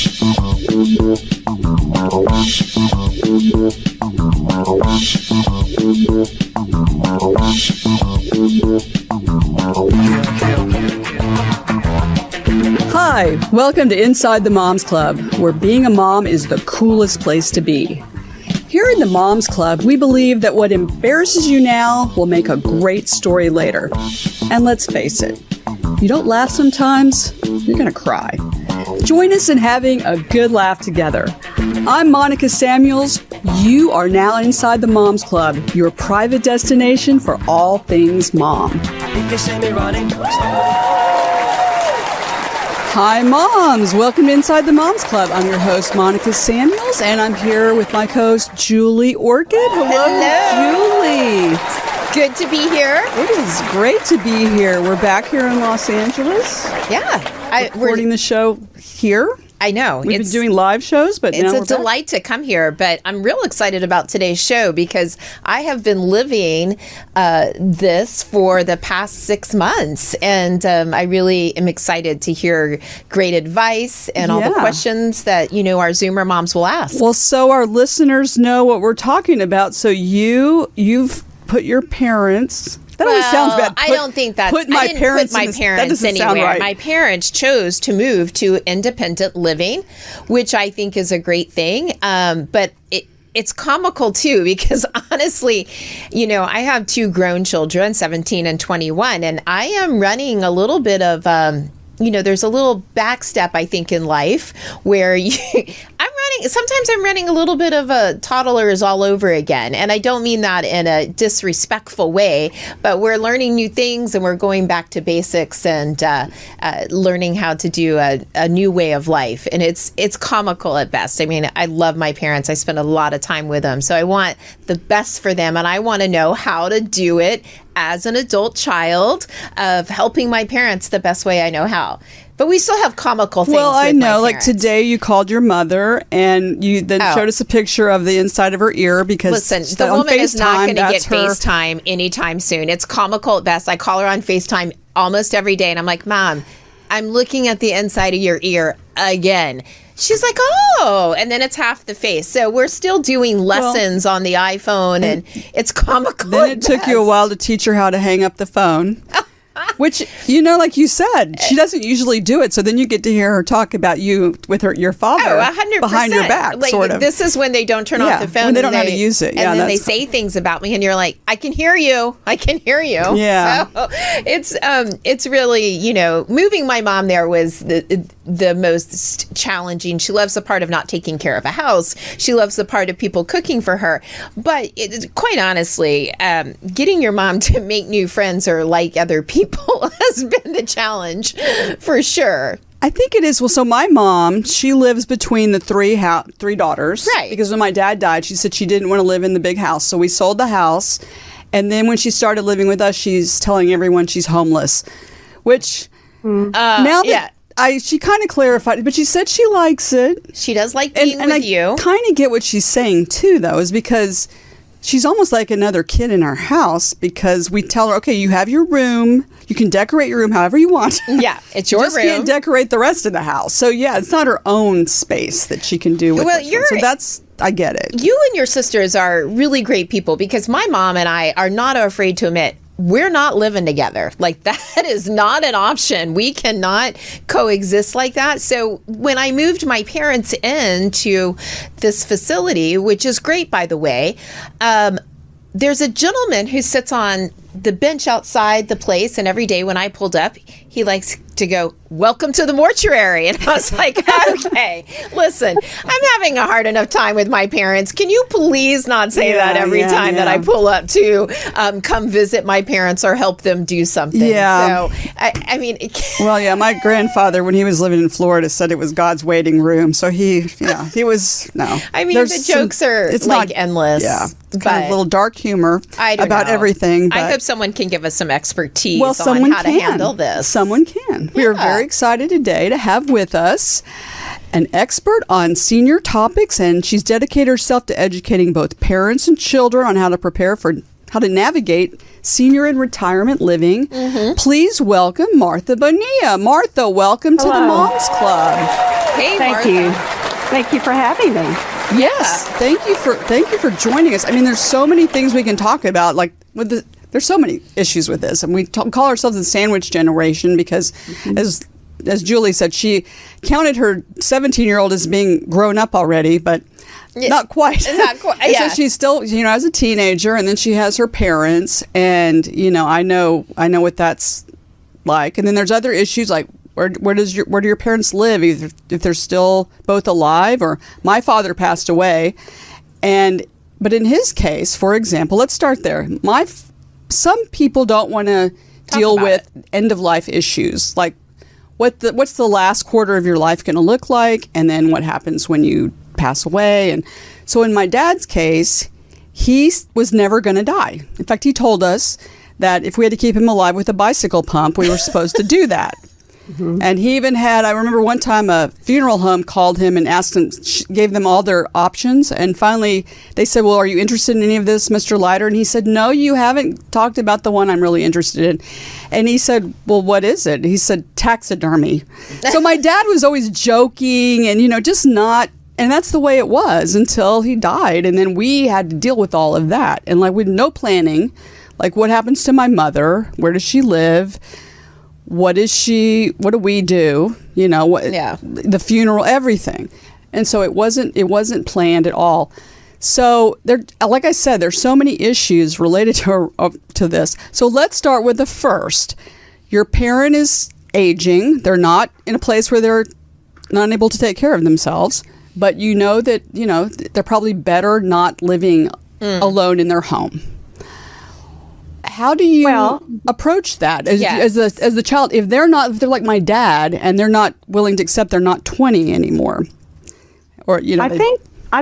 Hi, welcome to Inside the Moms Club, where being a mom is the coolest place to be. Here in the Moms Club, we believe that what embarrasses you now will make a great story later. And let's face it, if you don't laugh sometimes, you're going to cry. Join us in having a good laugh together. I'm Monica Samuels. You are now inside the Moms Club, your private destination for all things mom. Hi, moms. Welcome to Inside the Moms Club. I'm your host, Monica Samuels, and I'm here with my co-host, Julie Orchid. Hello, Julie. Good to be here. It is great to be here. We're back here in Los Angeles. Yeah. Recording the show here. I know. We've been doing live shows, but it's a delight to come here. But I'm real excited about today's show because I have been living this for the past 6 months. And I really am excited to hear great advice and all the questions that, our Zoomer moms will ask. Well, so our listeners know what we're talking about. So you've put your parents... That always sounds bad. I don't think that's... I didn't put my parents anywhere. Right. My parents chose to move to independent living, which I think is a great thing. But it's comical, too, because honestly, I have 2 grown children, 17 and 21, and I am running a little bit of... there's a little back step, I think, in life where sometimes I'm running a little bit of a toddlers all over again. And I don't mean that in a disrespectful way, but we're learning new things and we're going back to basics and learning how to do a new way of life. And it's comical at best. I mean, I love my parents. I spend a lot of time with them. So I want the best for them. And I want to know how to do it as an adult child of helping my parents the best way I know how. But we still have comical things. Well, I know, like parents. today you called your mother and you then showed us a picture of the inside of her ear because listen, the woman is not going to get FaceTime anytime soon. It's comical at best. I call her on FaceTime almost every day and I'm like, Mom, I'm looking at the inside of your ear again. She's like, oh, and then it's half the face. So we're still doing lessons on the iPhone, and it's comical. Then it took you a while to teach her how to hang up the phone. Which, like you said, she doesn't usually do it. So then you get to hear her talk about you with your father 100%. Behind your back, sort of. This is when they don't turn off the phone. When they don't know how to use it. And then they say things about me, and you're like, I can hear you. I can hear you. Yeah. So it's really, moving my mom there was the most challenging. She loves the part of not taking care of a house. She loves the part of people cooking for her. But quite honestly, getting your mom to make new friends or like other people has been the challenge for sure. I think it is. Well, so my mom, she lives between the three daughters. Right. Because when my dad died, she said she didn't want to live in the big house. So we sold the house. And then when she started living with us, she's telling everyone she's homeless. Which now that she kind of clarified it, but she said she likes it. She does like being with you. I kind of get what she's saying, too, though, is because she's almost like another kid in our house because we tell her, okay, you have your room. You can decorate your room however you want. Yeah, it's your room. Just can't decorate the rest of the house. So, yeah, it's not her own space that she can do with it. So that's, I get it. You and your sisters are really great people because my mom and I are not afraid to admit we're not living together. Like, that is not an option. We cannot coexist like that. So when I moved my parents into this facility, which is great, by the way, there's a gentleman who sits on the bench outside the place. And every day when I pulled up, he likes to go, welcome to the mortuary. And I was like, okay, listen, I'm having a hard enough time with my parents. Can you please not say that every time that I pull up to come visit my parents or help them do something? Yeah. So, I mean. Well, yeah, my grandfather, when he was living in Florida, said it was God's waiting room. So he was, no. I mean, the jokes are endless. Yeah. Kind of a little dark humor about everything. I hope someone can give us some expertise on how to handle this. Someone can. We are very excited today to have with us an expert on senior topics, and she's dedicated herself to educating both parents and children on how to navigate senior and retirement living. Mm-hmm. Please welcome Martha Bonilla. Martha, welcome to the Moms Club. Hey, Thank Martha. you. Thank you for having me. Yes, thank you for joining us. I mean, there's so many things we can talk about. Like there's so many issues with this, and we call ourselves the sandwich generation because, as Julie said, she counted her 17-year-old as being grown up already, but not quite. Not quite. And Yeah. so she's still, as a teenager, and then she has her parents, and I know what that's like. And then there's other issues like where do your parents live, either if they're still both alive, or my father passed away, but in his case, for example, let's start there. Some people don't want to deal with end of life issues, like what's the last quarter of your life going to look like, and then what happens when you pass away. And so in my dad's case, he was never going to die. In fact, he told us that if we had to keep him alive with a bicycle pump, we were supposed to do that. And he even had, I remember one time a funeral home called him and asked him, gave them all their options. And finally they said, well, are you interested in any of this, Mr. Leiter? And he said, no, you haven't talked about the one I'm really interested in. And he said, well, what is it? He said, taxidermy. So my dad was always joking and, just not, and that's the way it was until he died. And then we had to deal with all of that. And like with no planning, like what happens to my mother? Where does she live? What do we do? The funeral, everything. And so it wasn't planned at all. So there, like I said, there's so many issues related to this. So let's start with the first. Your parent is aging. They're not in a place where they're not able to take care of themselves, but that, they're probably better not living alone in their home. How do you approach that as the child? If they're like my dad and they're not willing to accept they're not 20 anymore, or I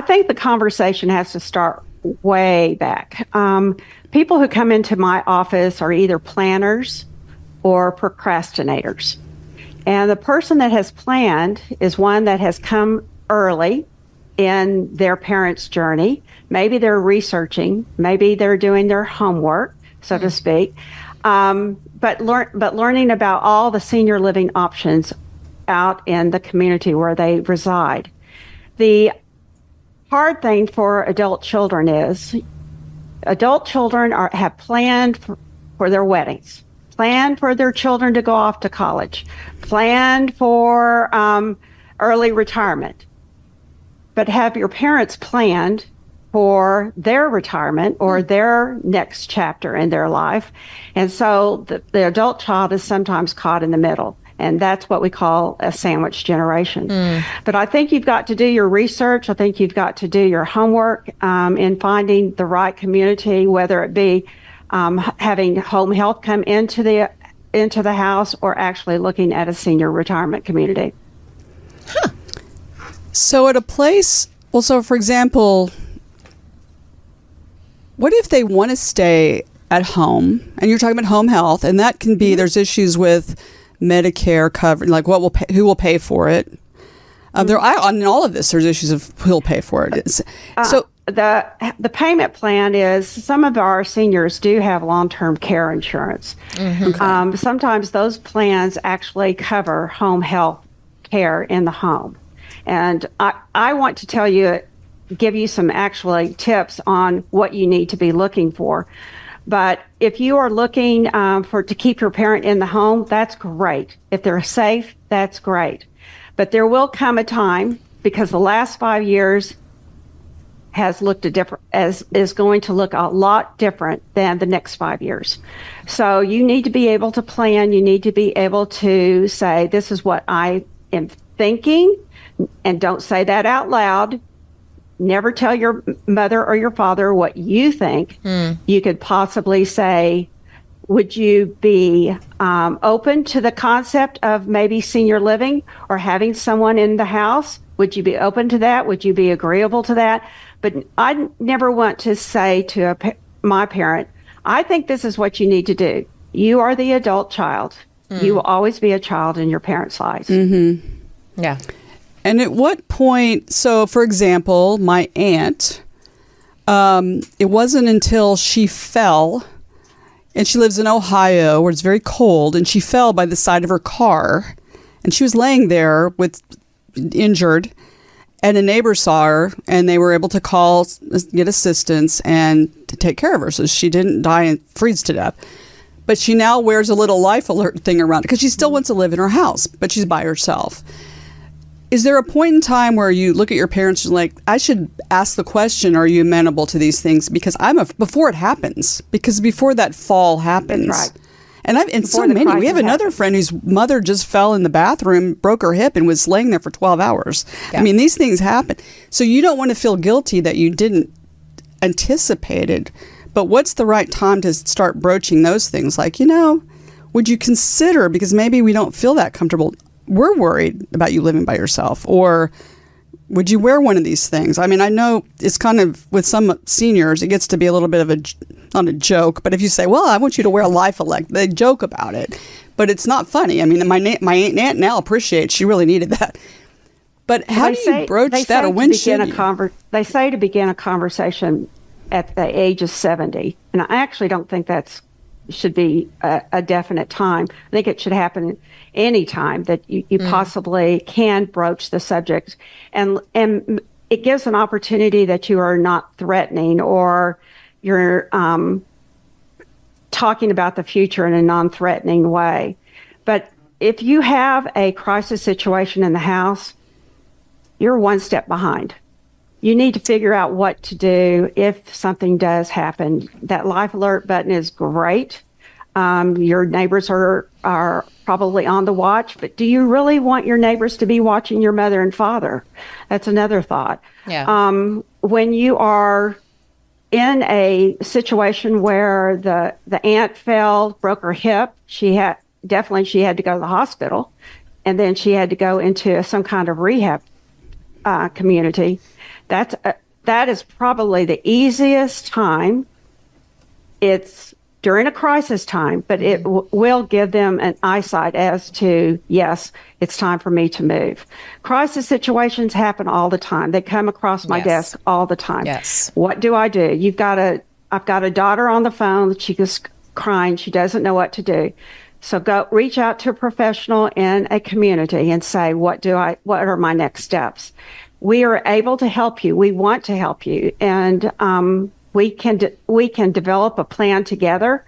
think the conversation has to start way back. People who come into my office are either planners or procrastinators, and the person that has planned is one that has come early in their parents' journey. Maybe they're researching, maybe they're doing their homework, so to speak, but learning about all the senior living options out in the community where they reside. The hard thing for adult children is adult children have planned for their weddings, planned for their children to go off to college, planned for early retirement. But have your parents planned for their retirement or their next chapter in their life? And so the adult child is sometimes caught in the middle. And that's what we call a sandwich generation. But I think you've got to do your research. I think you've got to do your homework in finding the right community, whether it be having home health come into the house or actually looking at a senior retirement community. So at a place, for example, what if they want to stay at home? And you're talking about home health, and that can be, there's issues with Medicare coverage, like who will pay for it. On all of this, there's issues of who'll pay for it. So the payment plan is, some of our seniors do have long-term care insurance. Okay. Sometimes those plans actually cover home health care in the home. And I want to give you some actually tips on what you need to be looking for. But if you are looking to keep your parent in the home, that's great. If they're safe, that's great. But there will come a time, because the last 5 years is going to look a lot different than the next 5 years. So you need to be able to plan. You need to be able to say, this is what I am thinking, and don't say that out loud. Never tell your mother or your father what you think. You could possibly say, would you be open to the concept of maybe senior living or having someone in the house? Would you be open to that? Would you be agreeable to that? But I never want to say to my parent, I think this is what you need to do. You are the adult child. You will always be a child in your parents' lives. Yeah. And at what point, so for example, my aunt, it wasn't until she fell, and she lives in Ohio where it's very cold, and she fell by the side of her car, and she was laying there with injured, and a neighbor saw her, and they were able to get assistance and to take care of her so she didn't die and freeze to death. But she now wears a little life alert thing around it because she still wants to live in her house, but she's by herself. Is there a point in time where you look at your parents and like, I should ask the question, are you amenable to these things? Because before it happens, because before that fall happens. Right. And so many. We have another friend whose mother just fell in the bathroom, broke her hip, and was laying there for 12 hours. Yeah. I mean, these things happen. So you don't want to feel guilty that you didn't anticipate it. But what's the right time to start broaching those things? Like, would you consider, because maybe we don't feel that comfortable, we're worried about you living by yourself, or would you wear one of these things? I mean, I know it's kind of, with some seniors, it gets to be a little bit of not a joke, but if you say, well, I want you to wear a life alert, they joke about it, but it's not funny. I mean, my Aunt Nell appreciates, she really needed that. But how do you broach that, or when should you? They say to begin a conversation at the age of 70, and I actually don't think should be a definite time. I think it should happen any time that you possibly can broach the subject, and it gives an opportunity that you are not threatening, or you're talking about the future in a non-threatening way. But if you have a crisis situation in the house, you're one step behind. You need to figure out what to do if something does happen. That life alert button is great. Your neighbors are probably on the watch, but do you really want your neighbors to be watching your mother and father? That's another thought. Yeah. When you are in a situation where the aunt fell, broke her hip, she had to go to the hospital, and then she had to go into some kind of rehab community. That is probably the easiest time. It's during a crisis time, but it will give them an eyesight as to, yes, it's time for me to move. Crisis situations happen all the time. They come across my desk all the time. Yes. What do I do? I've got a daughter on the phone. She's crying. She doesn't know what to do. So go reach out to a professional in a community and say, what are my next steps? We are able to help you. We want to help you. And, we can develop a plan together.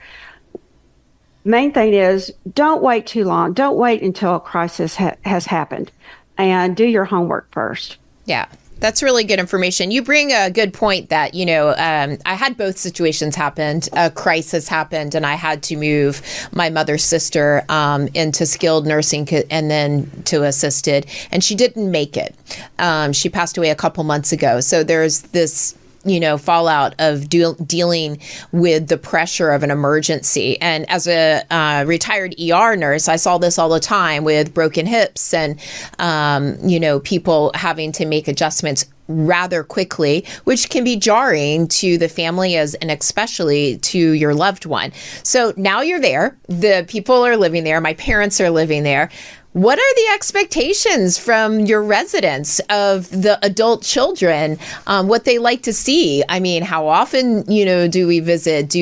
Main thing is, don't wait too long. Don't wait until a crisis has happened, and do your homework first. Yeah. That's really good information. You bring a good point that, I had both situations happen. A crisis happened, and I had to move my mother's sister into skilled nursing and then to assisted, and she didn't make it. She passed away a couple months ago. So there's this fallout of dealing with the pressure of an emergency. And as a retired ER nurse, I saw this all the time with broken hips and, people having to make adjustments rather quickly, which can be jarring to the family and especially to your loved one. So now you're there. The people are living there. My parents are living there. What are the expectations from your residents of the adult children, what they like to see? I mean, how often, do we visit?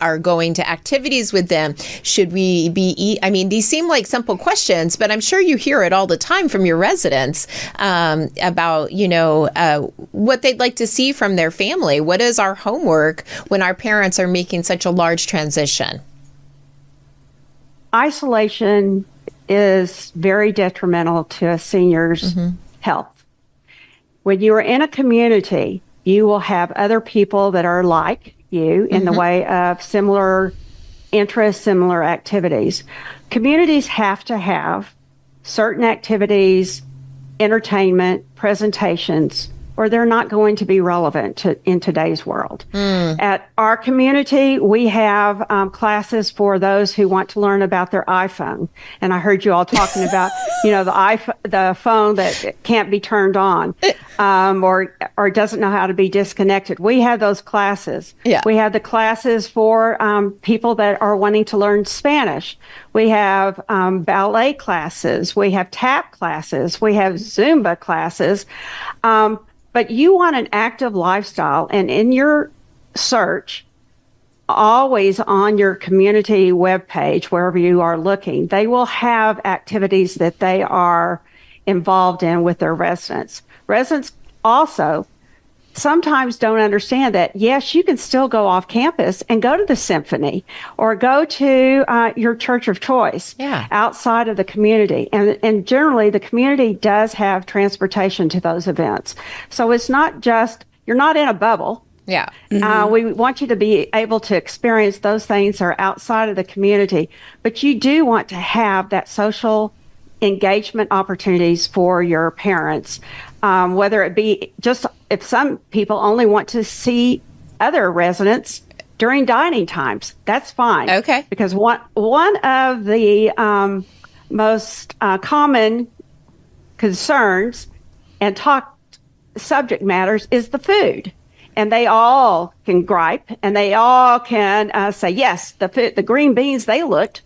Are going to activities with them? Should we be these seem like simple questions, but I'm sure you hear it all the time from your residents about, what they'd like to see from their family. What is our homework when our parents are making such a large transition? Isolation is very detrimental to a senior's health. When you are in a community, you will have other people that are like you in the way of similar interests, similar activities. Communities have to have certain activities, entertainment, presentations, or they're not going to be relevant in today's world. At our community, we have classes for those who want to learn about their iPhone. And I heard you all talking about, the phone that can't be turned on, or doesn't know how to be disconnected. We have those classes. Yeah. We have the classes for people that are wanting to learn Spanish. We have ballet classes. We have tap classes. We have Zumba classes. But you want an active lifestyle, and in your search, always on your community webpage, wherever you are looking, they will have activities that they are involved in with their residents. Residents also sometimes don't understand that, yes, you can still go off campus and go to the symphony or go to your church of choice outside of the community. And generally, the community does have transportation to those events. So it's not just, you're not in a bubble. Yeah. We want you to be able to experience those things that are outside of the community, but you do want to have that social engagement opportunities for your parents, whether it be just if some people only want to see other residents during dining times, that's fine. Okay. Because one of the most common concerns and subject matters is the food. And they all can gripe, and they all can say, yes, the green beans, they looked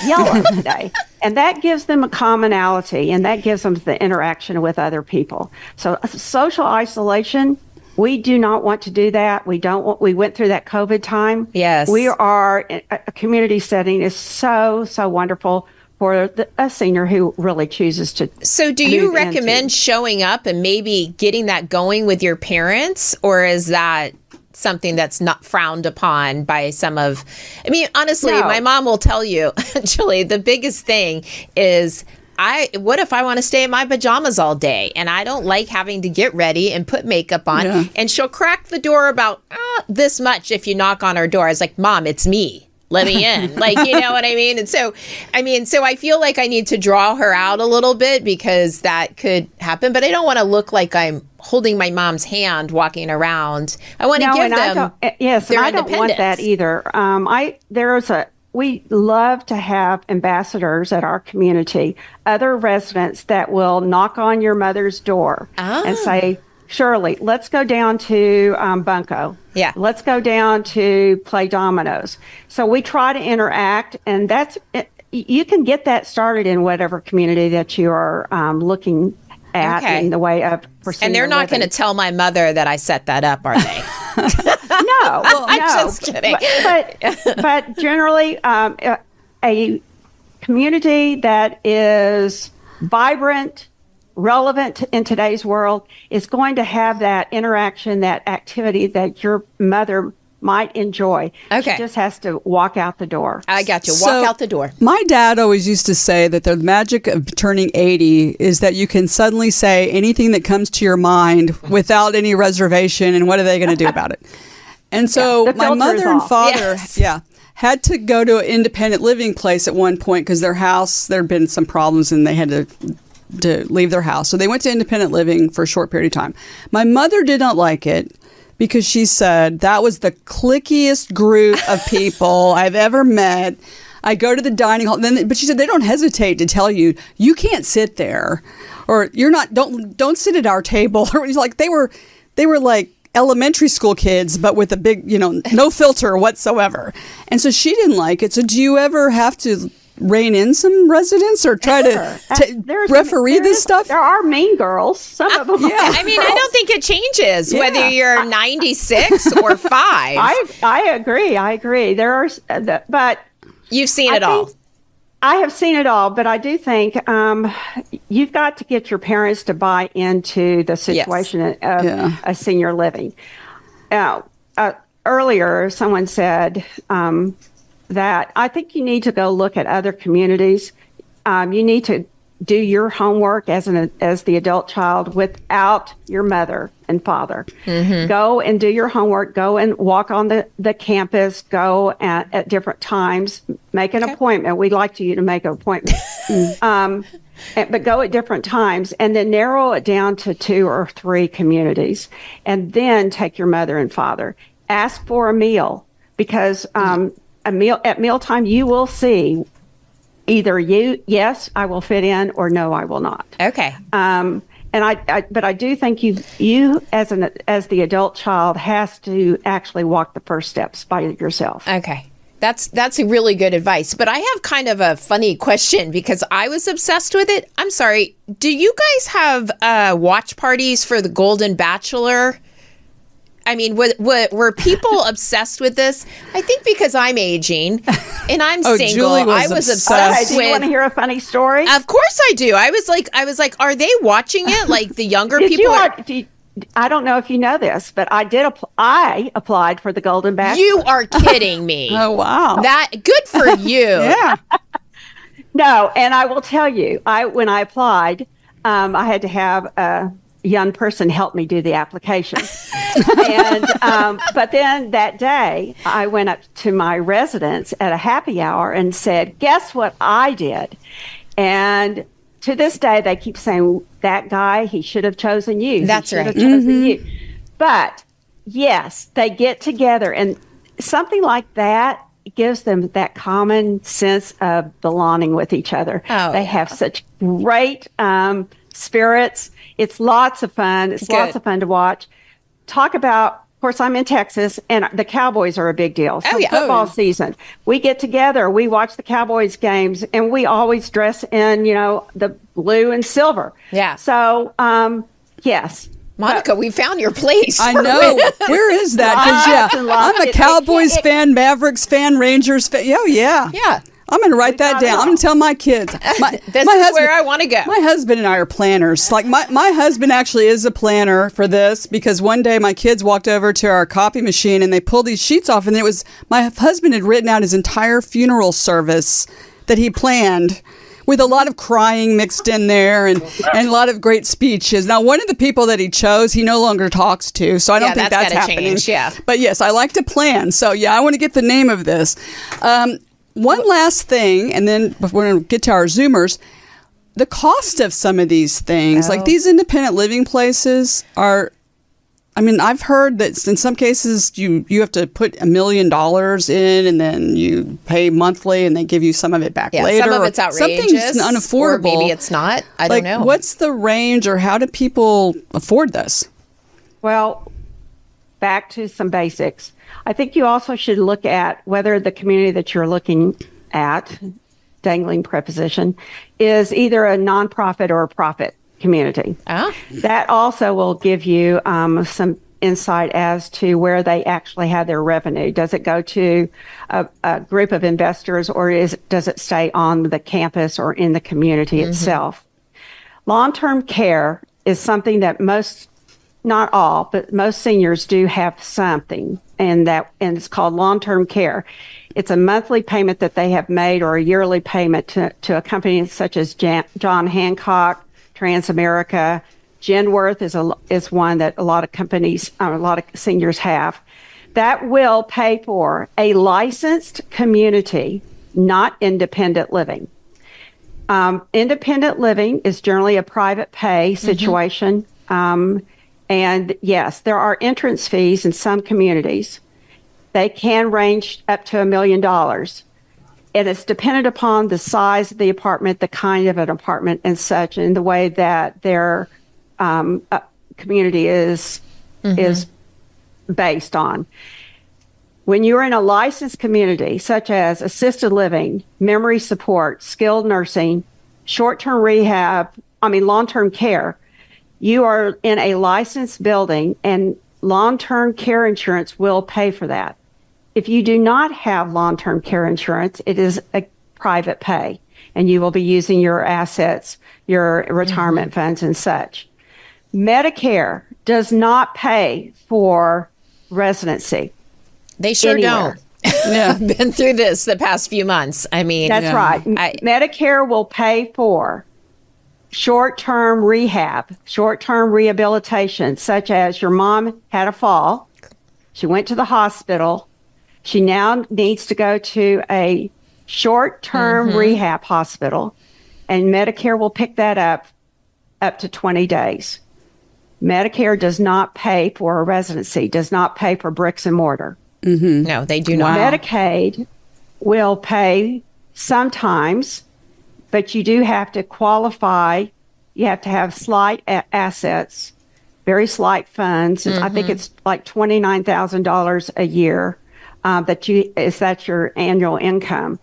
yellow today. And that gives them a commonality, and that gives them the interaction with other people. So social isolation, we do not want to do that. We went through that COVID time. Yes. We are, a community setting is so, so wonderful for a senior who really chooses to. So do you recommend showing up and maybe getting that going with your parents, or is that something that's not frowned upon by some of, I mean, honestly, my mom will tell you, Julie, the biggest thing is, what if I want to stay in my pajamas all day and I don't like having to get ready and put makeup on? Yeah. And she'll crack the door about this much if you knock on her door. I was like, Mom, it's me. Let me in. Like, you know what I mean? And so I feel like I need to draw her out a little bit because that could happen. But I don't want to look like I'm holding my mom's hand walking around. I want to give them their I don't want that either. We love to have ambassadors at our community, other residents that will knock on your mother's door and say, Shirley, let's go down to Bunko. Yeah. Let's go down to play dominoes. So we try to interact, and you can get that started in whatever community that you are looking at in the way of And they're not going to tell my mother that I set that up, are they? No. I'm just kidding. But generally, a community that is vibrant, relevant in today's world is going to have that interaction, that activity that your mother might enjoy. Okay. She just has to walk out the door. I got you. Walk out the door. My dad always used to say that the magic of turning 80 is that you can suddenly say anything that comes to your mind without any reservation, and what are they going to do about it? And so my mother and father, had to go to an independent living place at one point because their house, there had been some problems and they had to leave their house. So they went to independent living for a short period of time. My mother did not like it because she said that was the clickiest group of people I've ever met. I go to the dining hall, but she said they don't hesitate to tell you, you can't sit there, or you're not, don't sit at our table. Or like they were like elementary school kids, but with a big, no filter whatsoever. And so she didn't like it. So do you ever have to rein in some residents or try to referee this stuff? There are mean girls, some of them. Yeah. I mean, I don't think it changes whether you're 96 or 5. I agree. There are, but you've seen it all. I have seen it all, but I do think you've got to get your parents to buy into the situation of a senior living. Earlier, someone said that I think you need to go look at other communities. You need to do your homework as the adult child without your mother and father. Mm-hmm. Go and do your homework. Go and walk on the campus. Go at different times. Make an appointment. We'd like you to make an appointment. But go at different times and then narrow it down to 2 or 3 communities. And then take your mother and father. Ask for a meal because at mealtime you will see either yes, I will fit in, or no, I will not. Okay. But I do think you as the adult child has to actually walk the first steps by yourself. Okay. That's a really good advice. But I have kind of a funny question because I was obsessed with it. I'm sorry. Do you guys have watch parties for the Golden Bachelor? I mean, were people obsessed with this? I think because I'm aging and I'm single. Julie was I was obsessed. obsessed Do you want to with. hear a funny story? Of course I do. I was like, are they watching it? Like the younger Did people? you want? I don't know if you know this, but I did. I applied for the Golden Bachelor. You are kidding me. Oh, wow. That good for you. Yeah. No, and I will tell you, when I applied, I had to have a young person help me do the application. And but then that day, I went up to my residence at a happy hour and said, "Guess what I did?" And to this day, they keep saying, "That guy, he should have chosen you. That's he should right. have chosen you." But yes, they get together, and something like that gives them that common sense of belonging with each other. Oh, They yeah. have such great spirits. It's lots of fun. It's lots Good. of fun to watch. Talk about, of course, I'm in Texas, and the Cowboys are a big deal. So yeah. football season, we get together, we watch the Cowboys games, and we always dress in, the blue and silver. Yeah. So, yes. Monica, we found your place. I know. Where is that? 'Cause, Lots and lots. I'm a Cowboys fan, Mavericks fan, Rangers fan. Oh, yeah. Yeah. I'm going to write that got it down. all. I'm going to tell my kids. This is where I want to go. My husband and I are planners. Like my husband actually is a planner for this because one day my kids walked over to our copy machine and they pulled these sheets off and it was my husband had written out his entire funeral service that he planned with a lot of crying mixed in there and a lot of great speeches. Now, one of the people that he chose, he no longer talks to, so I don't Yeah, think that's that's gotta happening. change, yeah. But yes, I like to plan. So yeah, I want to get the name of this. One last thing, and then we're going to get to our Zoomers. The cost of some of these things, like these independent living places are, I mean, I've heard that in some cases you have to put $1 million in and then you pay monthly and they give you some of it back Yeah, later. some of or it's outrageous. Something's unaffordable. Or maybe it's not. I don't know. What's the range or how do people afford this? Well, back to some basics. I think you also should look at whether the community that you're looking at, dangling preposition, is either a nonprofit or a profit community. Ah. That also will give you some insight as to where they actually have their revenue. Does it go to a group of investors or does it stay on the campus or in the community itself? Long-term care is something that most, not all, but most seniors do have something, and it's called long-term care. It's a monthly payment that they have made or a yearly payment to a company such as John Hancock, Transamerica. Genworth is one that a lot of companies, a lot of seniors have. That will pay for a licensed community, not independent living. Independent living is generally a private pay situation. And yes, there are entrance fees in some communities. They can range up to $1 million. And it's dependent upon the size of the apartment, the kind of an apartment and such, and the way that their community is based on. When you're in a licensed community, such as assisted living, memory support, skilled nursing, short-term rehab, long-term care, you are in a licensed building and long-term care insurance will pay for that. If you do not have long-term care insurance, it is a private pay and you will be using your assets, your retirement funds and such. Medicare does not pay for residency. They sure anywhere. don't. Yeah. I've been through this the past few months. I mean, That's right. Medicare will pay for short-term rehab, short-term rehabilitation, such as your mom had a fall. She went to the hospital. She now needs to go to a short-term rehab hospital, and Medicare will pick that up to 20 days. Medicare does not pay for a residency, does not pay for bricks and mortar. no, they do not. Medicaid will pay sometimes, but you do have to qualify. You have to have slight assets, very slight funds. I think it's like $29,000 a year that's your annual income.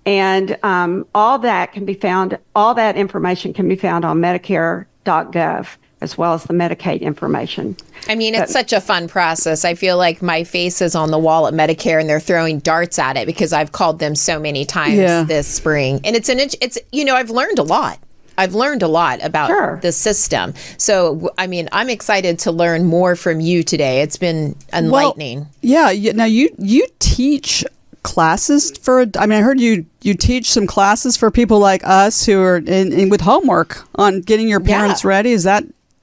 And all that information can be found on Medicare.gov. as well as the Medicaid information. I mean, it's such a fun process. I feel like my face is on the wall at Medicare and they're throwing darts at it because I've called them so many times this spring. And it's I've learned a lot. I've learned a lot about the system. So, I mean, I'm excited to learn more from you today. It's been enlightening. Well, now you teach classes I heard you teach some classes for people like us who are in with homework on getting your parents ready. Is that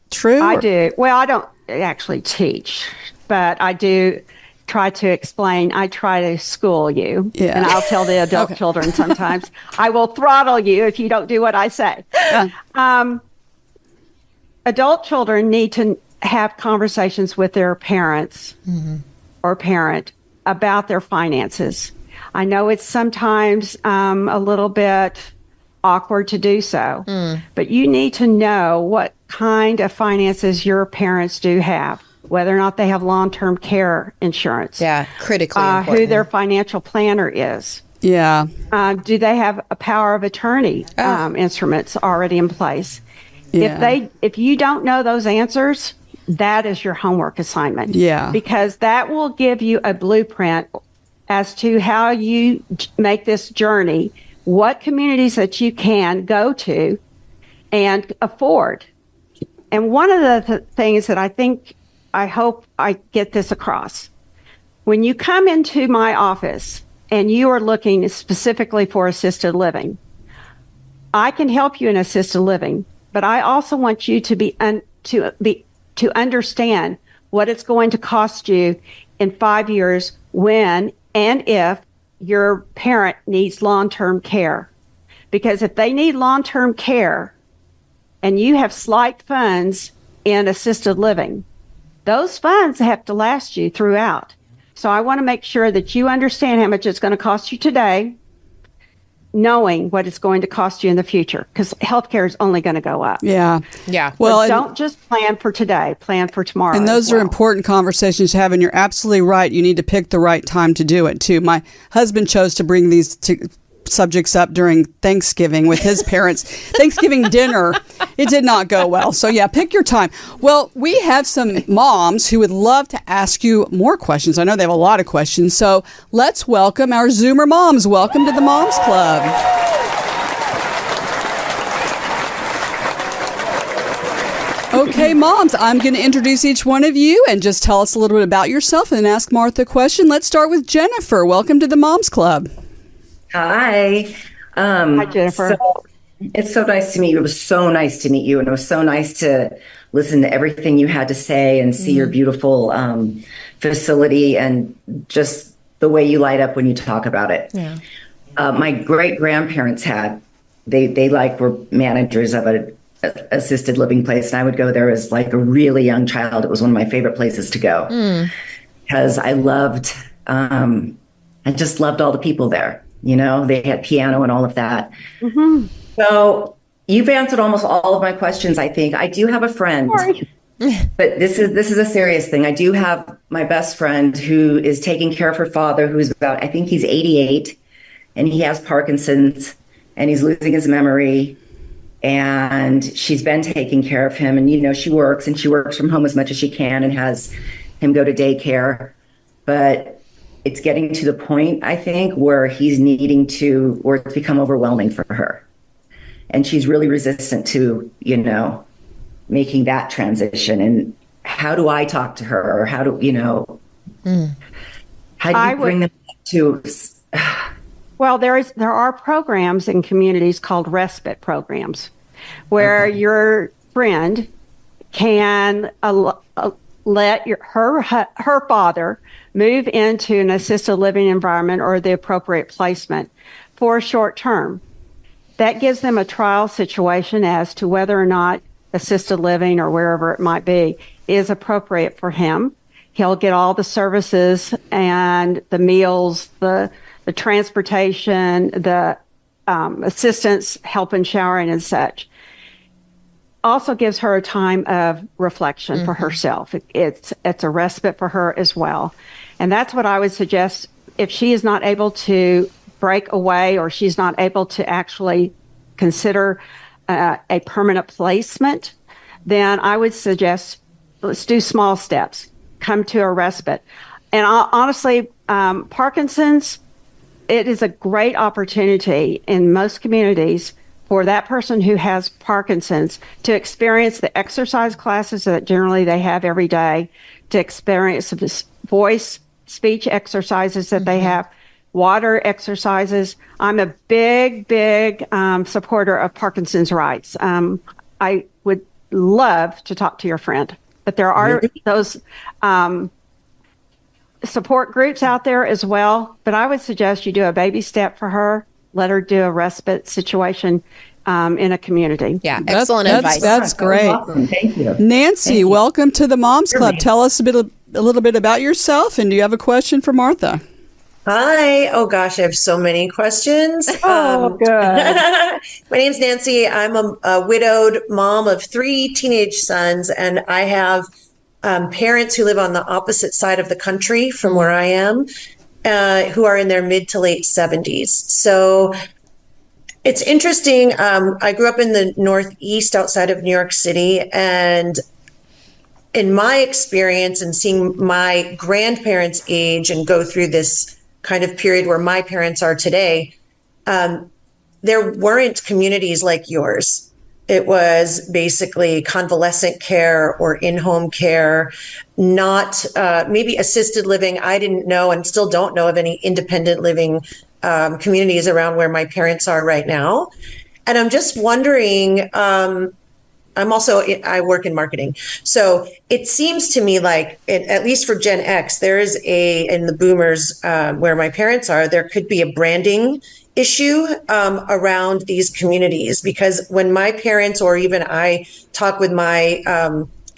true? I do. Well, I don't actually teach, but I do try to explain. I try to school you, and I'll tell the adult children sometimes, I will throttle you if you don't do what I say. Adult children need to have conversations with their parents or parent about their finances. I know it's sometimes a little bit awkward to do so, but you need to know what kind of finances your parents do have, whether or not they have long-term care insurance. Yeah, critically important. Who their financial planner is. Yeah. Do they have a power of attorney instruments already in place? Yeah. If you don't know those answers, that is your homework assignment. Yeah. Because that will give you a blueprint as to how you make this journey, what communities that you can go to and afford. And one of the things that I hope I get this across, when you come into my office and you are looking specifically for assisted living, I can help you in assisted living, but I also want you to understand what it's going to cost you in 5 years when and if your parent needs long-term care. Because if they need long-term care and you have slight funds in assisted living, those funds have to last you throughout. So I want to make sure that you understand how much it's going to cost you today, knowing what it's going to cost you in the future, because healthcare is only going to go up. Yeah. Yeah. Well, don't just plan for today, plan for tomorrow. And those are important conversations to have. And you're absolutely right. You need to pick the right time to do it, too. My husband chose to bring these subjects up during Thanksgiving with his parents. Thanksgiving dinner, it did not go well. So yeah, pick your time. Well, we have some moms who would love to ask you more questions. I know they have a lot of questions. So let's welcome our Zoomer moms. Welcome to the Moms Club. Okay, moms, I'm going to introduce each one of you and just tell us a little bit about yourself and then ask Martha a question. Let's start with Jennifer. Welcome to the Moms Club. Hi. Hi, Jennifer. It's so nice to meet you. It was so nice to meet you. And it was so nice to listen to everything you had to say and see your beautiful facility and just the way you light up when you talk about it. Yeah. My great grandparents they were managers of an assisted living place. And I would go there as like a really young child. It was one of my favorite places to go because I just loved all the people there. You know, they had piano and all of that. Mm-hmm. So you've answered almost all of my questions, I think. I do have a friend, but this is a serious thing. I do have my best friend who is taking care of her father, who's I think he's 88, and he has Parkinson's, and he's losing his memory. And she's been taking care of him. And, you know, she works from home as much as she can and has him go to daycare. But it's getting to the point, I think, where it's become overwhelming for her. And she's really resistant to, you know, making that transition. And how do I talk to her? Or how do you bring them to? Well, there are programs in communities called respite programs where your friend can let her father move into an assisted living environment or the appropriate placement for a short term. That gives them a trial situation as to whether or not assisted living or wherever it might be is appropriate for him. He'll get all the services and the meals, the transportation, the assistance, help in showering and such. Also gives her a time of reflection for herself. It's a respite for her as well. And that's what I would suggest if she is not able to break away or she's not able to actually consider a permanent placement, then I would suggest let's do small steps. Come to a respite. And honestly, Parkinson's, it is a great opportunity in most communities for that person who has Parkinson's to experience the exercise classes that generally they have every day, to experience the voice, speech exercises that they have, water exercises. I'm a big supporter of Parkinson's rights. I would love to talk to your friend, but there are those support groups out there as well. But I would suggest you do a baby step for her. Let her do a respite situation in a community. Yeah, excellent advice. That's great. Awesome. Thank you. Nancy, welcome to the Moms Club. Tell us a little bit about yourself, and do you have a question for Martha? Hi. Oh gosh, I have so many questions. Oh, good. My name's Nancy. I'm a widowed mom of 3 teenage sons, and I have parents who live on the opposite side of the country from where I am, who are in their mid to late 70s. So it's interesting. I grew up in the Northeast outside of New York City, and in my experience and seeing my grandparents age and go through this kind of period where my parents are today, there weren't communities like yours. It was basically convalescent care or in-home care, not maybe assisted living. I didn't know and still don't know of any independent living communities around where my parents are right now. And I'm just wondering, I work in marketing. So it seems to me like, at least for Gen X, there is in the boomers where my parents are, there could be a branding issue around these communities, because when my parents or even I talk with my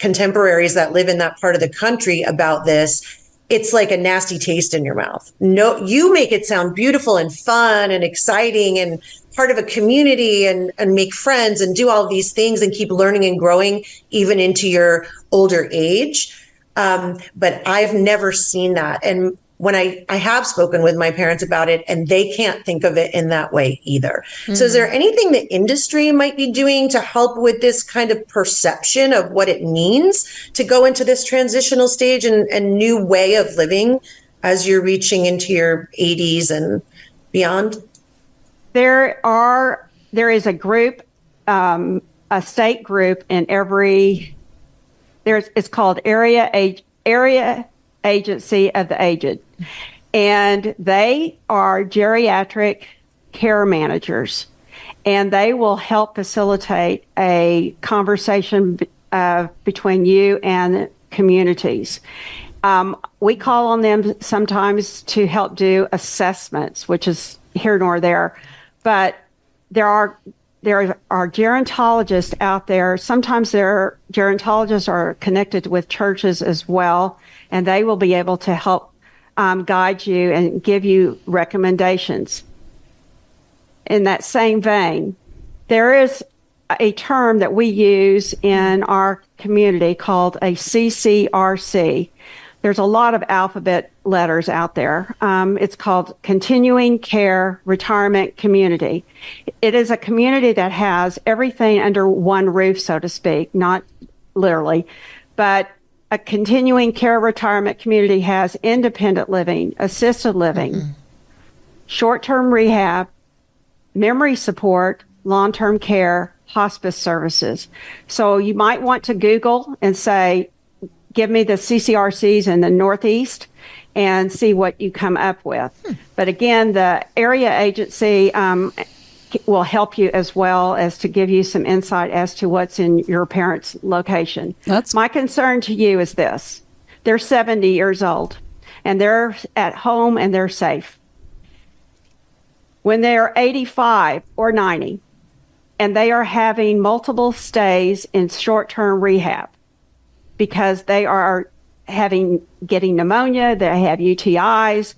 contemporaries that live in that part of the country about this, it's like a nasty taste in your mouth. No, you make it sound beautiful and fun and exciting and part of a community and make friends and do all these things and keep learning and growing even into your older age. But I've never seen that. And when I have spoken with my parents about it, and they can't think of it in that way either. Mm-hmm. So is there anything the industry might be doing to help with this kind of perception of what it means to go into this transitional stage and new way of living as you're reaching into your 80s and beyond? There is a group, a state group in every, it's called Area Agency of the Aged. And they are geriatric care managers, and they will help facilitate a conversation between you and communities. We call on them sometimes to help do assessments, which is here nor there, but there are gerontologists out there. Sometimes their gerontologists are connected with churches as well, and they will be able to help guide you and give you recommendations. In that same vein, there is a term that we use in our community called a CCRC. There's a lot of alphabet letters out there. It's called Continuing Care Retirement Community. It is a community that has everything under one roof, so to speak, not literally, but a continuing care retirement community has independent living, assisted living, short-term rehab, memory support, long-term care, hospice services. So you might want to Google and say, give me the CCRCs in the Northeast and see what you come up with. But again, the area agency will help you as well as to give you some insight as to what's in your parents' location. My concern to you is this. They're 70 years old and they're at home and they're safe. When they're 85 or 90 and they are having multiple stays in short-term rehab because they are getting pneumonia, they have UTIs,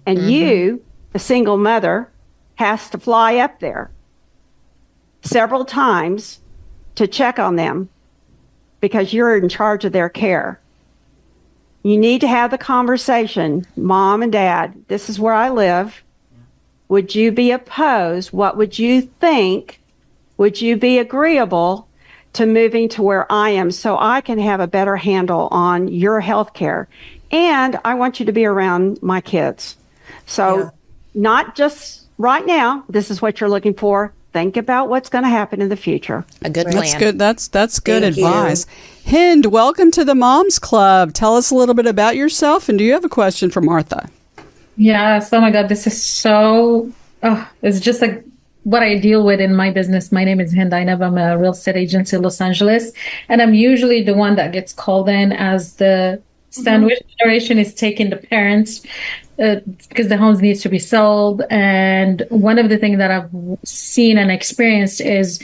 and you, a single mother, has to fly up there several times to check on them because you're in charge of their care. You need to have the conversation, Mom and Dad, this is where I live. Would you be opposed? What would you think? Would you be agreeable to moving to where I am so I can have a better handle on your health care. And I want you to be around my kids. So not just right now, this is what you're looking for. Think about what's going to happen in the future. A good plan. That's good. That's good Thank advice. Hind, welcome to the Moms Club. Tell us a little bit about yourself, and do you have a question for Martha? Yes. Oh my God, this is so, it's just like what I deal with in my business. My name is Hind Ainab. I'm a real estate agent in Los Angeles, and I'm usually the one that gets called in as the sandwich generation is taking the parents because the homes needs to be sold. And one of the things that I've seen and experienced is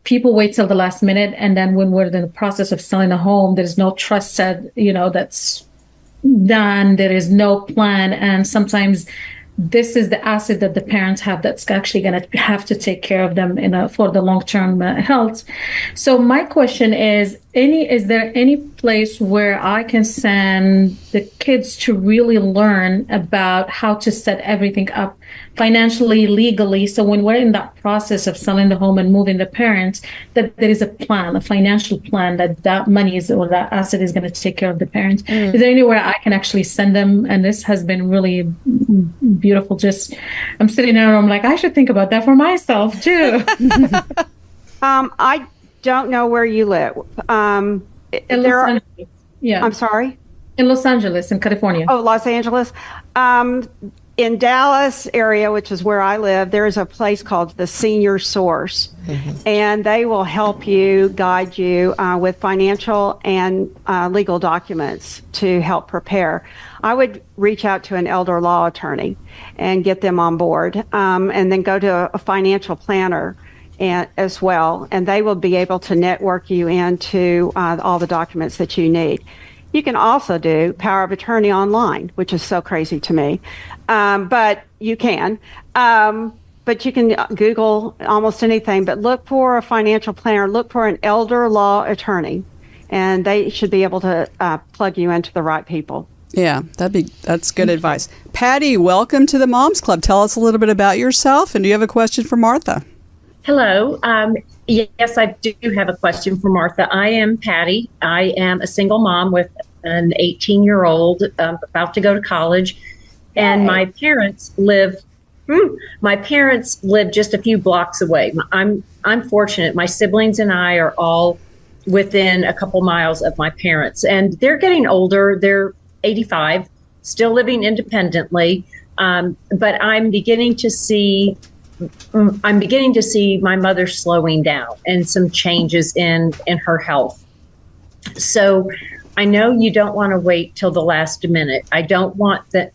people wait till the last minute, and then when we're in the process of selling a home, there's no trust that that's done. There is no plan, and sometimes this is the asset that the parents have that's actually going to have to take care of them for the long-term health. So my question is there any place where I can send the kids to really learn about how to set everything up financially, legally, so when we're in that process of selling the home and moving the parents, that there is a plan, a financial plan, that money is or that asset is going to take care of the parents? Is there anywhere I can actually send them? And this has been really beautiful. Just I'm sitting there, I'm like, I should think about that for myself too. I don't know where you live. In Los Angeles. Yeah. I'm sorry? In Los Angeles, in California. Oh, Los Angeles. In Dallas area, which is where I live, there is a place called the Senior Source, and they will help you, guide you with financial and legal documents to help prepare. I would reach out to an elder law attorney and get them on board, and then go to a financial planner as well, and they will be able to network you into all the documents that you need. You can also do power of attorney online, which is so crazy to me, but you can. But you can Google almost anything, but look for a financial planner, look for an elder law attorney, and they should be able to plug you into the right people. Yeah, that's good advice. Patty, welcome to the Moms Club. Tell us a little bit about yourself, and do you have a question for Martha? Hello. Yes, I do have a question for Martha. I am Patty. I am a single mom with an 18-year-old about to go to college, and my parents live just a few blocks away. I'm fortunate. My siblings and I are all within a couple miles of my parents, and they're getting older. They're 85, still living independently, but I'm beginning to see my mother slowing down and some changes in her health. So I know you don't want to wait till the last minute. I don't want that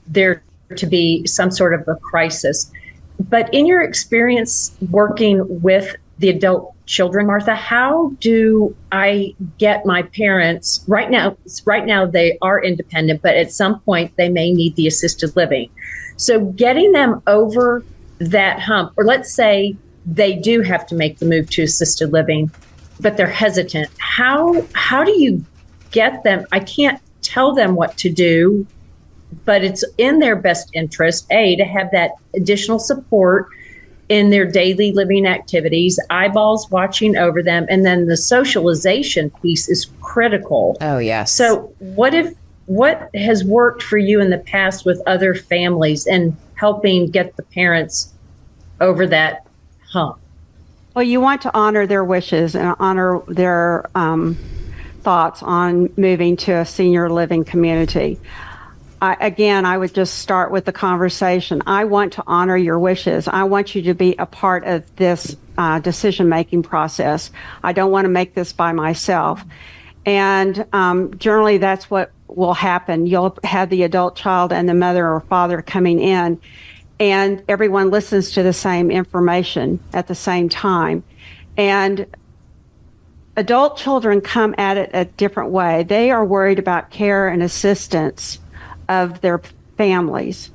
there to be some sort of a crisis. But in your experience working with the adult children, Martha, how do I get my parents right now they are independent, but at some point they may need the assisted living. So getting them over that hump, or let's say they do have to make the move to assisted living, but they're hesitant. How do you get them? I can't tell them what to do, but it's in their best interest, to have that additional support in their daily living activities, eyeballs watching over them, and then the socialization piece is critical. Oh, yes. So what has worked for you in the past with other families and helping get the parents over that hump? Well, you want to honor their wishes and honor their thoughts on moving to a senior living community. I would just start with the conversation. I want to honor your wishes. I want you to be a part of this decision-making process. I don't want to make this by myself. And generally, that's what will happen. You'll have the adult child and the mother or father coming in, and everyone listens to the same information at the same time. And adult children come at it a different way. They are worried about care and assistance of their families.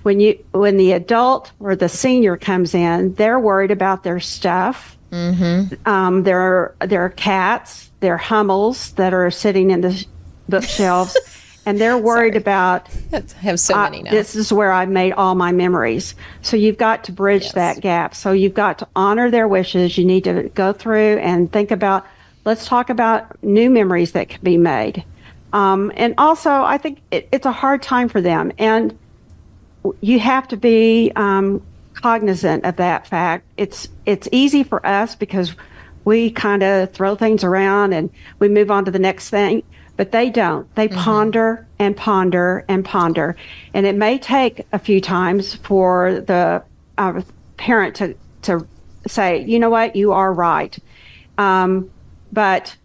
When the adult or the senior comes in, they're worried about their stuff, their cats, their Hummels that are sitting in the bookshelves, and they're worried about, I have so many now. this is where I made all my memories. So you've got to bridge that gap. So you've got to honor their wishes. You need to go through and think about, let's talk about new memories that can be made. And also, I think it's a hard time for them. And you have to be cognizant of that fact. It's easy for us because we kind of throw things around and we move on to the next thing, but they don't. They ponder and ponder and ponder. And it may take a few times for the parent to say, you know what, you are right. But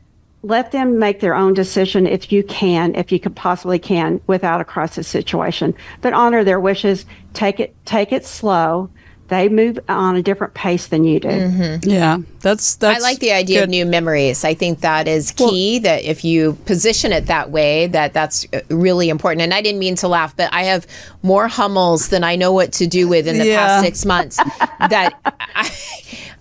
let them make their own decision if you could possibly can, without a crisis situation. But honor their wishes. Take it slow. They move on a different pace than you do. Yeah, that's. I like the idea of new memories. I think that is key. That if you position it that way, that's really important. And I didn't mean to laugh, but I have more Hummels than I know what to do with in the past 6 months. That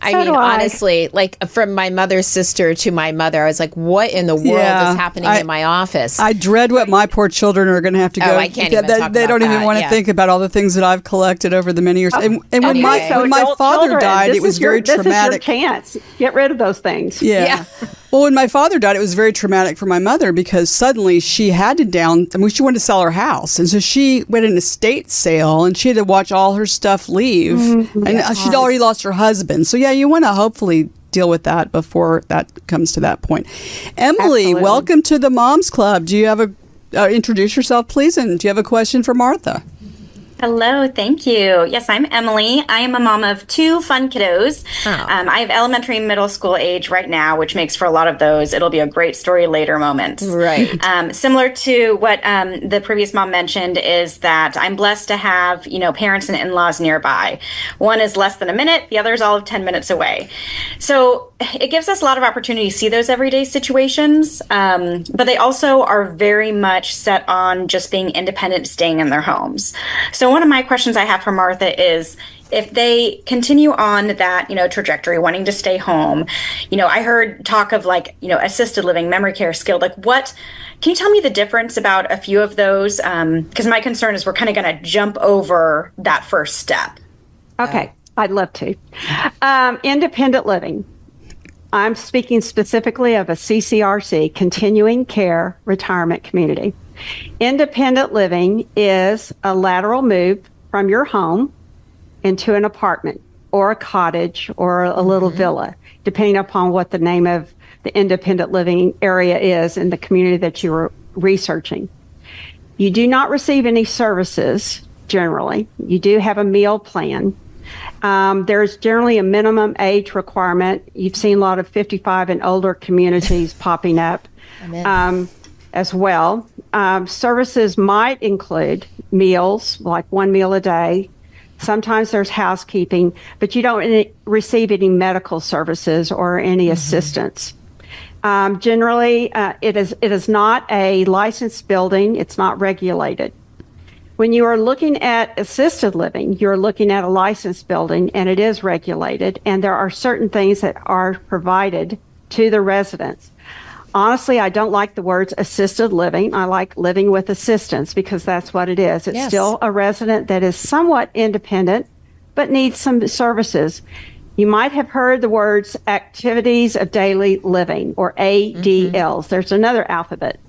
I mean, honestly, like from my mother's sister to my mother, I was like, what in the world is happening in my office? I dread what my poor children are going to have to go. I can't even talk about They don't even want to think about all the things that I've collected over the many years. And when my father died, it was very traumatic. This is your chance. Get rid of those things. Yeah. Well, when my father died, it was very traumatic for my mother because suddenly she had to she wanted to sell her house. And so she went in a estate sale and she had to watch all her stuff leave. And she'd already lost her husband. So, you want to hopefully deal with that before that comes to that point. Emily, welcome to the Moms Club. Do you have introduce yourself, please? And do you have a question for Martha? Hello, thank you. Yes, I'm Emily. I am a mom of 2 fun kiddos. I have elementary and middle school age right now, which makes for a lot of those. It'll be a great story later moments. Right. Similar to what the previous mom mentioned is that I'm blessed to have, parents and in-laws nearby. One is less than a minute. The other is all of 10 minutes away. So it gives us a lot of opportunity to see those everyday situations. But they also are very much set on just being independent, staying in their homes. So one of my questions I have for Martha is, if they continue on that, trajectory, wanting to stay home, I heard talk of assisted living, memory care, skilled, can you tell me the difference about a few of those? Because my concern is we're kind of going to jump over that first step. Okay, I'd love to. Independent living. I'm speaking specifically of a CCRC, Continuing Care Retirement Community. Independent living is a lateral move from your home into an apartment or a cottage or a little villa, depending upon what the name of the independent living area is in the community that you are researching. You do not receive any services generally. You do have a meal plan. There's generally a minimum age requirement. You've seen a lot of 55 and older communities popping up as well. Services might include meals, like 1 meal a day. Sometimes there's housekeeping, but you don't receive any medical services or any assistance. Generally, it is not a licensed building. It's not regulated. When you are looking at assisted living, you're looking at a licensed building, and it is regulated, and there are certain things that are provided to the residents. Honestly, I don't like the words assisted living. I like living with assistance because that's what it is. It's still a resident that is somewhat independent, but needs some services. You might have heard the words activities of daily living, or ADLs. There's another alphabet.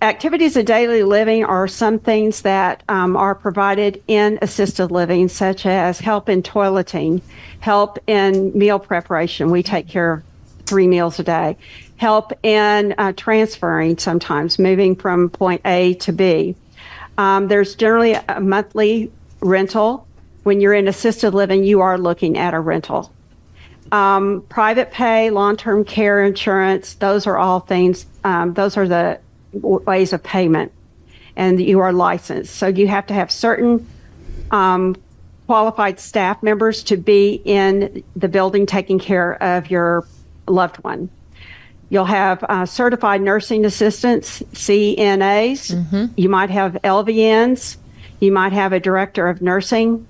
Activities of daily living are some things that are provided in assisted living, such as help in toileting, help in meal preparation. We take care of 3 meals a day. Help in transferring, sometimes moving from point A to B. There's generally a monthly rental. When you're in assisted living, you are looking at a rental. Private pay, long-term care insurance, those are all things, those are the ways of payment, and you are licensed. So you have to have certain qualified staff members to be in the building taking care of your loved one. You'll have certified nursing assistants, CNAs. You might have LVNs. You might have a director of nursing.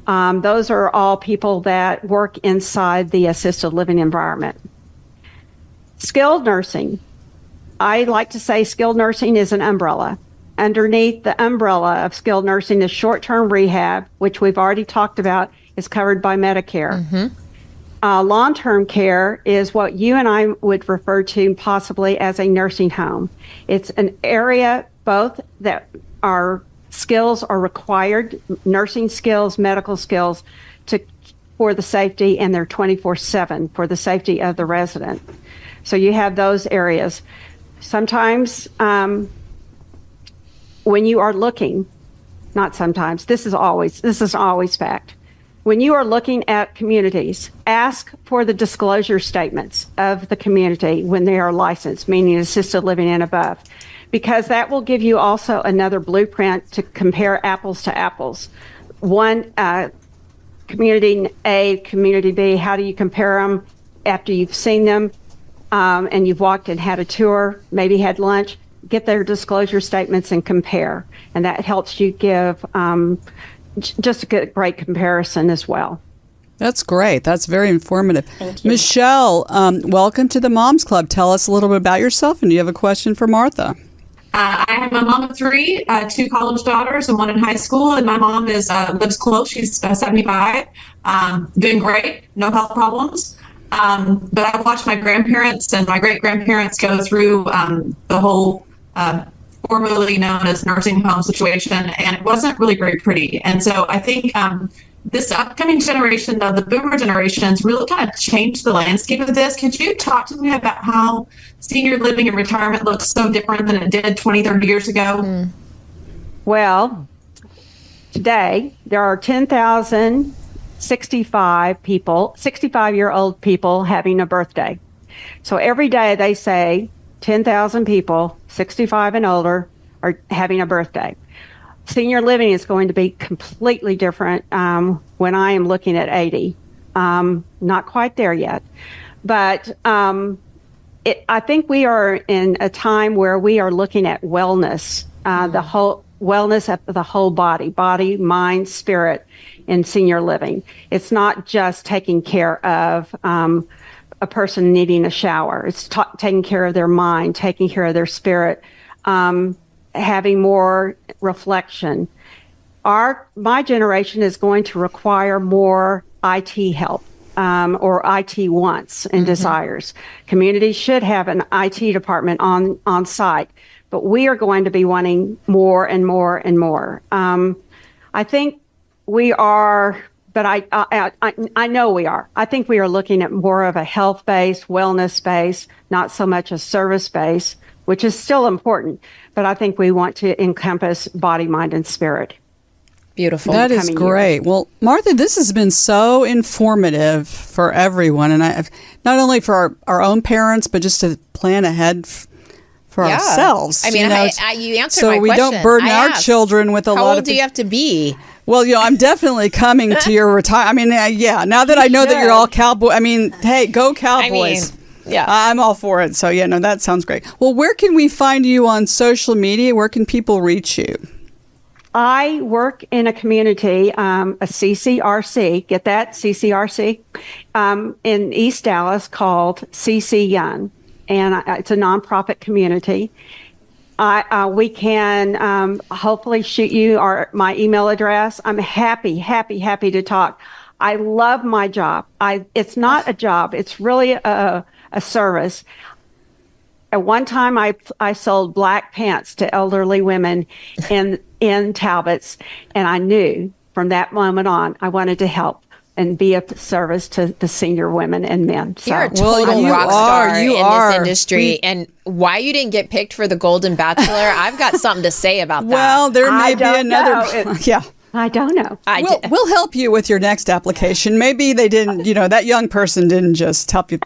Those are all people that work inside the assisted living environment. Skilled nursing. I like to say skilled nursing is an umbrella. Underneath the umbrella of skilled nursing is short-term rehab, which we've already talked about, is covered by Medicare. Long-term care is what you and I would refer to possibly as a nursing home. It's an area both that our skills are required, nursing skills, medical skills, for the safety, and they're 24/7 for the safety of the resident. So you have those areas. Sometimes when you are looking, not sometimes, this is always fact. When you are looking at communities, ask for the disclosure statements of the community when they are licensed, meaning assisted living and above, because that will give you also another blueprint to compare apples to apples. One, community A, community B, how do you compare them after you've seen them and you've walked and had a tour, maybe had lunch? Get their disclosure statements and compare. And that helps you give just a great comparison as well. That's great. That's very informative. Michelle, welcome to the Moms Club. Tell us a little bit about yourself, and do you have a question for Martha? I am a mom of three, 2 college daughters and 1 in high school. And my mom lives close. She's 75, doing great, no health problems. But I watched my grandparents and my great-grandparents go through the whole formerly known as nursing home situation, and it wasn't really very pretty. And so I think this upcoming generation, the boomer generations, really kind of changed the landscape of this. Could you talk to me about how senior living and retirement looks so different than it did 20, 30 years ago? Well, today there are 65-year-old people having a birthday. So every day they say 10,000 people, 65 and older, are having a birthday. Senior living is going to be completely different when I am looking at 80. Not quite there yet. But I think we are in a time where we are looking at wellness, the whole wellness of the whole body, mind, spirit in senior living. It's not just taking care of a person needing a shower. It's taking care of their mind, taking care of their spirit, having more reflection. My generation is going to require more IT help or IT wants and desires. Communities should have an IT department on site, but we are going to be wanting more and more and more. I think we are, but I know we are. I think we are looking at more of a health-based, wellness-based, not so much a service-based, which is still important, but I think we want to encompass body, mind, and spirit. Beautiful. That is great. Years. Well, Martha, this has been so informative for everyone, and not only for our own parents, but just to plan ahead for ourselves. I mean, you answered my question. So we don't burden our children with a lot of... How old do you have to be? Well, I'm definitely coming to your retirement. I mean, now that I know that you're all cowboy, I mean, hey, go Cowboys. I'm all for it. So, that sounds great. Well, where can we find you on social media? Where can people reach you? I work in a community, a CCRC, get that, CCRC, in East Dallas called CC Young, and it's a nonprofit community. We can hopefully shoot you my email address. I'm happy to talk. I love my job. It's not a job. It's really a service. At one time, I sold black pants to elderly women in Talbot's, and I knew from that moment on I wanted to help and be of service to the senior women and men. So, you're a total rock star in this industry. And why you didn't get picked for the Golden Bachelor, I've got something to say about that. Well, there may be another... I don't know. We'll help you with your next application. Maybe they didn't, that young person didn't just help you.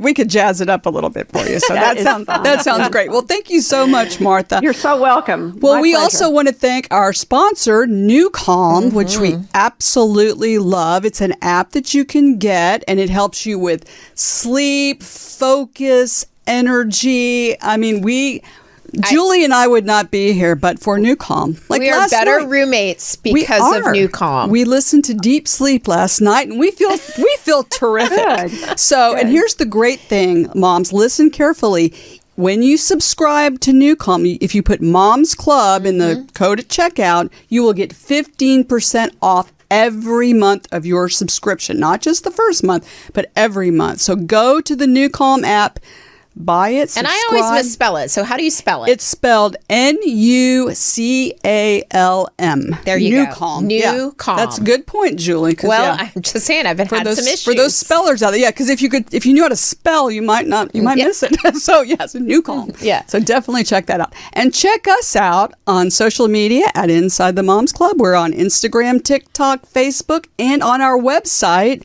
We could jazz it up a little bit for you. So that sounds great. Well, thank you so much, Martha. You're so welcome. Well, we also want to thank our sponsor, NuCalm, which we absolutely love. It's an app that you can get, and it helps you with sleep, focus, energy. I mean, Julie and I would not be here but for NuCalm. We are better roommates because of NuCalm. We listened to Deep Sleep last night, and we feel terrific. Good. And here's the great thing, moms, listen carefully. when you subscribe to Newcom, if you put Mom's Club in the code at checkout, you will get 15% off every month of your subscription, not just the first month, but every month. So go to the Newcom app, buy it, subscribe. And I always misspell it. So how do you spell it? It's spelled Nucalm. There you go. Newcom. Newcom. That's a good point, Julie. Well, I'm just saying, I've had some issues. For those spellers out there, yeah, because if you knew how to spell, you might miss it. So yes, Newcom. Yeah. So definitely check that out. And check us out on social media at Inside the Moms Club. We're on Instagram, TikTok, Facebook, and on our website,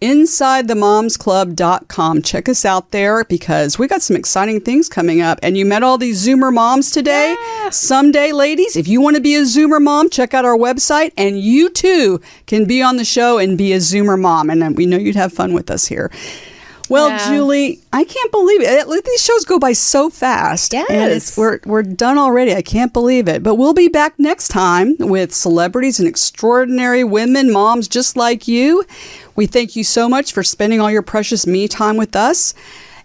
InsideTheMomsClub.com. Check us out there because we got some exciting things coming up. And you met all these Zoomer moms today. Yeah. Someday, ladies, if you want to be a Zoomer mom, check out our website, and you too can be on the show and be a Zoomer mom. And we know you'd have fun with us here. Well, yeah. Julie, I can't believe it. These shows go by so fast. Yes. And we're done already. I can't believe it. But we'll be back next time with celebrities and extraordinary women, moms just like you. We thank you so much for spending all your precious me time with us.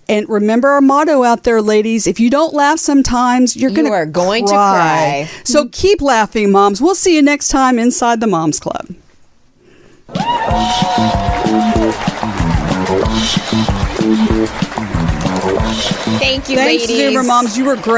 And remember our motto out there, ladies. If you don't laugh sometimes, you are going to cry. So keep laughing, moms. We'll see you next time inside the Moms Club. Thank you, Thanks, ladies. Zoomer moms. You were great.